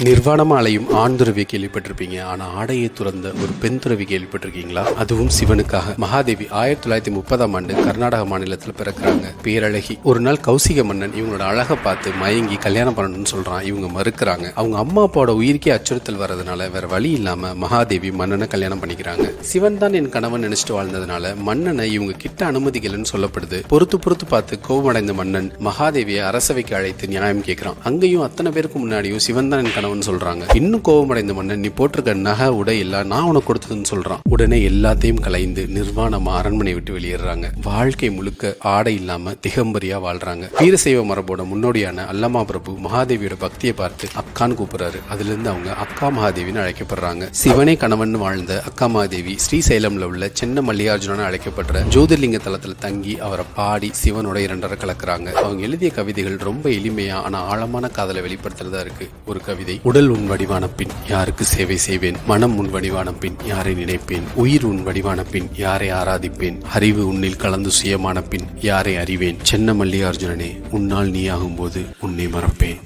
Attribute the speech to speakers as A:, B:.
A: நிர்வாணமா அலையும் ஆண் துறவி கேள்விப்பட்டிருப்பீங்க. ஆனா ஆடையை துறந்த ஒரு பெண் துறவி கேள்விப்பட்டிருக்கீங்களா? அதுவும் சிவனுக்காக. மகாதேவி 1930 கர்நாடக மாநிலத்தில் பிறக்கிறாங்க. பேரழகி. ஒரு நாள் கௌசிக மன்னன் இவங்களோட அழகை பார்த்து மயங்கி கல்யாணம் பண்ணணும்னு சொல்றான். இவங்க மறுக்கிறாங்க. அவங்க அம்மா அப்பாவோட உயிருக்கே அச்சுறுத்தல் வர்றதுனால வேற வழி இல்லாம மகாதேவி மன்னனை கல்யாணம் பண்ணிக்கிறாங்க. சிவன் தான் என் கணவன் நினைச்சிட்டு வாழ்ந்ததுனால மன்னனை இவங்க கிட்ட அனுமதிக்கலன்னு சொல்லப்படுது. பொறுத்து பார்த்து கோபமடைந்த மன்னன் மகாதேவியை அரசவைக்கு அழைத்து நியாயம் கேட்கிறான். அங்கேயும் அத்தனை பேருக்கு முன்னாடியும் சிவன் தான் என் கணவன் சொல்றாங்க. இன்னும் கோபமடைந்த மன்னன், நீ போட்டிருக்க நகை உடை எல்லாம் நான் உனக்கு கொடுத்ததுன்னு சொல்றான். உடனே எல்லாத்தையும் கலைந்து நிர்வாணமா அரண்மனை விட்டு வெளியேறாங்க. வாழ்க்கை முழுக்க ஆடை இல்லாம திகம்பரியா வாழ்றாங்க. வீரசைவ மரபோட முன்னோடியான அல்லமா பிரபு மகாதேவியோட பக்தியை பார்த்து அக்கான்னு கூப்பிடுறாரு. அதுல இருந்து அவங்க அக்கா மகாதேவின்னு அழைக்கப்படுறாங்க. சிவனே கணவன் வாழ்ந்த அக்கா மகாதேவி ஸ்ரீசைலம்ல உள்ள சின்ன மல்லிகார்ஜுன அழைக்கப்படுற ஜோதிர்லிங்க தலத்துல தங்கி அவரை பாடி சிவனோட இரண்டரை கலக்குறாங்க. அவங்க எழுதிய கவிதைகள் ரொம்ப எளிமையா ஆனா ஆழமான காதலை வெளிப்படுத்துறதா இருக்கு. ஒரு கவிதை: உடல் உன் வடிவான பின் யாருக்கு சேவை செய்வேன், மனம் உன் வடிவான பின் யாரை நினைப்பேன், உயிர் உன் வடிவான பின் யாரை ஆராதிப்பேன், அறிவு உன்னில் கலந்து சுயமான பின் யாரை அறிவேன், சின்ன மல்லிகார்ஜுனனே உன்னால் நீயாகும் போது உன்னை மறப்பேன்.